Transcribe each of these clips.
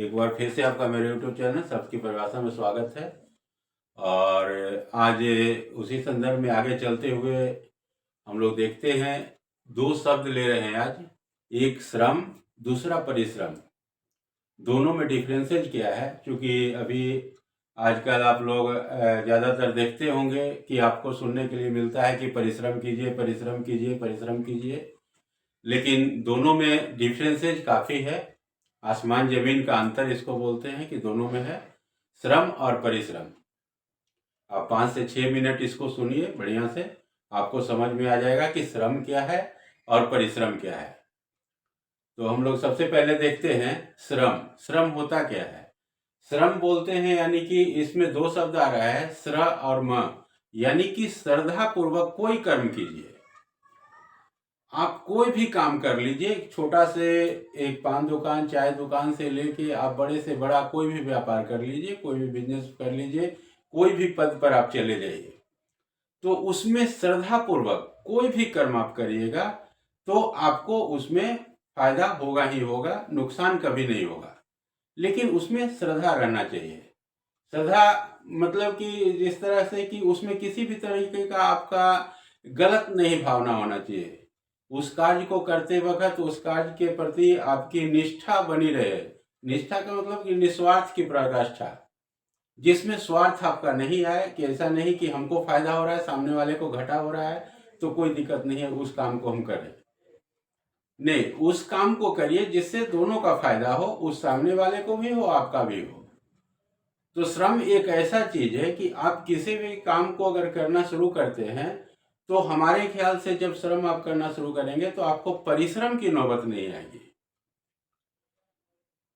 एक बार फिर से आपका मेरे YouTube चैनल सबकी परिभाषा में स्वागत है। और आज उसी संदर्भ में आगे चलते हुए हम लोग देखते हैं, दो शब्द ले रहे हैं आज। एक श्रम, दूसरा परिश्रम। दोनों में डिफरेंसेज क्या है? क्योंकि अभी आजकल आप लोग ज़्यादातर देखते होंगे कि आपको सुनने के लिए मिलता है कि परिश्रम कीजिए, परिश्रम कीजिए, परिश्रम कीजिए, लेकिन दोनों में डिफरेंसेज काफ़ी है। आसमान जमीन का अंतर इसको बोलते हैं कि दोनों में है श्रम और परिश्रम। आप 5 से 6 मिनट इसको सुनिए बढ़िया से, आपको समझ में आ जाएगा कि श्रम क्या है और परिश्रम क्या है। तो हम लोग सबसे पहले देखते हैं श्रम। श्रम होता क्या है? श्रम बोलते हैं यानी कि इसमें दो शब्द आ रहा है, श्र और म, यानी कि श्रद्धा पूर्वक कोई कर्म कीजिए। आप कोई भी काम कर लीजिए, छोटा से एक पान दुकान, चाय दुकान से लेके आप बड़े से बड़ा कोई भी व्यापार कर लीजिए, कोई भी बिजनेस कर लीजिए, कोई भी पद पर आप चले जाइए, तो उसमें श्रद्धा पूर्वक कोई भी कर्म आप करिएगा तो आपको उसमें फायदा होगा ही होगा, नुकसान कभी नहीं होगा। लेकिन उसमें श्रद्धा रहना चाहिए। श्रद्धा मतलब कि जिस तरह से कि उसमें किसी भी तरीके का आपका गलत नहीं भावना होना चाहिए। उस कार्य को करते वक्त उस कार्य के प्रति आपकी निष्ठा बनी रहे। निष्ठा का मतलब कि निस्वार्थ की पराकाष्ठा, जिसमें स्वार्थ आपका नहीं आए, कि ऐसा नहीं कि हमको फायदा हो रहा है, सामने वाले को घाटा हो रहा है तो कोई दिक्कत नहीं है, उस काम को हम करें। नहीं, उस काम को करिए जिससे दोनों का फायदा हो, उस सामने वाले को भी हो, आपका भी हो। तो श्रम एक ऐसा चीज है कि आप किसी भी काम को अगर करना शुरू करते हैं तो हमारे ख्याल से जब श्रम आप करना शुरू करेंगे तो आपको परिश्रम की नौबत नहीं आएगी,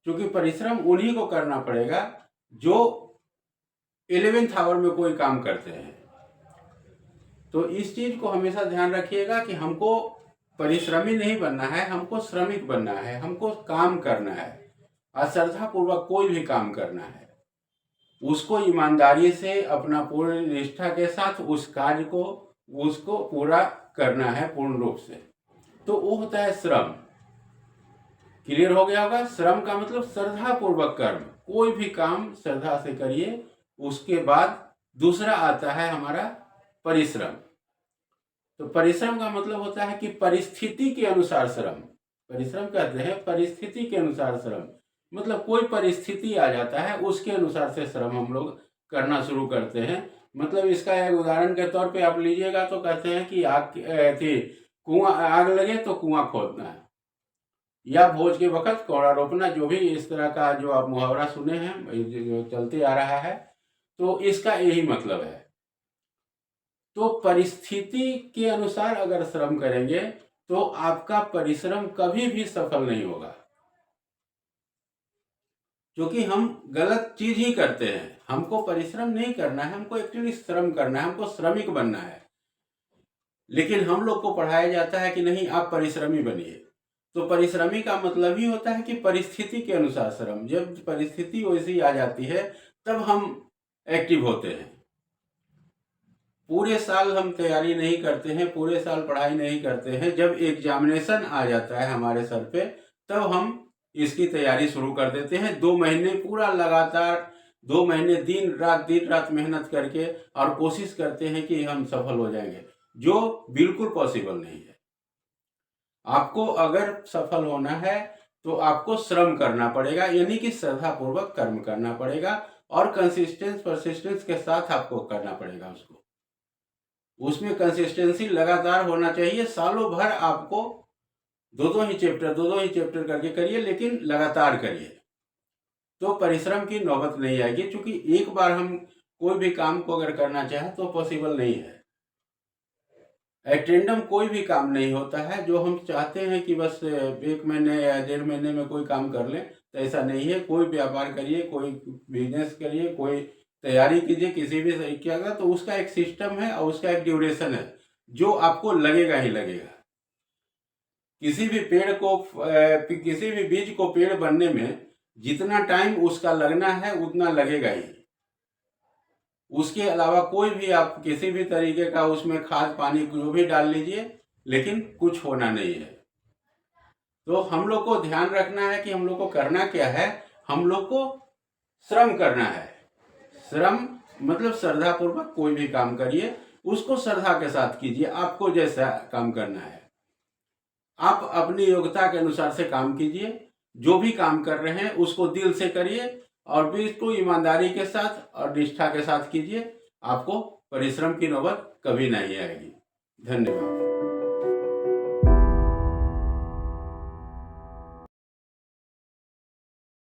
क्योंकि परिश्रम उन्हीं को करना पड़ेगा जो 11th आवर में कोई काम करते हैं। तो इस चीज को हमेशा ध्यान रखिएगा कि हमको परिश्रमी नहीं बनना है, हमको श्रमिक बनना है, हमको काम करना है, अश्रद्धा पूर्वक कोई भी काम करना है, उसको ईमानदारी से अपना पूर्ण निष्ठा के साथ उस कार्य को उसको पूरा करना है पूर्ण रूप से। तो वो होता है श्रम। क्लियर हो गया होगा? श्रम का मतलब श्रद्धा पूर्वक कर्म, कोई भी काम श्रद्धा से करिए। उसके बाद दूसरा आता है हमारा परिश्रम। तो परिश्रम का मतलब होता है कि परिस्थिति के अनुसार श्रम। परिश्रम कहते हैं परिस्थिति के अनुसार श्रम, मतलब कोई परिस्थिति आ जाता है उसके अनुसार से श्रम हम लोग करना शुरू करते हैं। मतलब इसका एक उदाहरण के तौर पे आप लीजिएगा तो कहते हैं कि आग लगे तो कुआं खोदना है, या भोज के वक्त कोड़ा रोपना, जो भी इस तरह का जो आप मुहावरा सुने हैं जो चलते आ रहा है, तो इसका यही मतलब है। तो परिस्थिति के अनुसार अगर श्रम करेंगे तो आपका परिश्रम कभी भी सफल नहीं होगा, क्योंकि हम गलत चीज ही करते हैं। हमको परिश्रम नहीं करना है, हमको एक्चुअली श्रम करना है, हमको श्रमिक बनना है। लेकिन हम लोग को पढ़ाया जाता है कि नहीं, आप परिश्रमी बनिए। तो परिश्रमी का मतलब ही होता है कि परिस्थिति के अनुसार श्रम। जब परिस्थिति वैसी आ जाती है तब हम एक्टिव होते हैं। पूरे साल हम तैयारी नहीं करते हैं, पूरे साल पढ़ाई नहीं करते हैं, जब एग्जामिनेशन आ जाता है हमारे सर पे तब हम इसकी तैयारी शुरू कर देते हैं। 2 महीने पूरा लगातार 2 महीने दिन रात मेहनत करके और कोशिश करते हैं कि हम सफल हो जाएंगे, जो बिल्कुल पॉसिबल नहीं है। आपको अगर सफल होना है तो आपको श्रम करना पड़ेगा, यानी कि श्रद्धा पूर्वक कर्म करना पड़ेगा और परसिस्टेंस के साथ आपको करना पड़ेगा उसको। उसमें कंसिस्टेंसी लगातार होना चाहिए। सालों भर आपको दो ही चैप्टर करके करिए, लेकिन लगातार करिए, तो परिश्रम की नौबत नहीं आएगी। क्योंकि एक बार हम कोई भी काम को अगर करना चाहें तो पॉसिबल नहीं है। एट रैंडम कोई भी काम नहीं होता है। जो हम चाहते हैं कि बस 1 महीने या 1.5 महीने में कोई काम कर लें, तो ऐसा नहीं है। कोई व्यापार करिए, कोई बिजनेस करिए, कोई तैयारी कीजिए किसी भी तरीके का, तो उसका एक सिस्टम है और उसका एक ड्यूरेशन है जो आपको लगेगा ही लगेगा। किसी भी पेड़ को किसी भी बीज को पेड़ बनने में जितना टाइम उसका लगना है उतना लगेगा ही। उसके अलावा कोई भी आप किसी भी तरीके का उसमें खाद पानी जो भी डाल लीजिए, लेकिन कुछ होना नहीं है। तो हम लोग को ध्यान रखना है कि हम लोग को करना क्या है। हम लोग को श्रम करना है। श्रम मतलब श्रद्धा पूर्वक कोई भी काम करिए, उसको श्रद्धा के साथ कीजिए। आपको जैसा काम करना है आप अपनी योग्यता के अनुसार से काम कीजिए। जो भी काम कर रहे हैं उसको दिल से करिए और बिल्कुल ईमानदारी के साथ और निष्ठा के साथ कीजिए। आपको परिश्रम की नौबत कभी नहीं आएगी। धन्यवाद।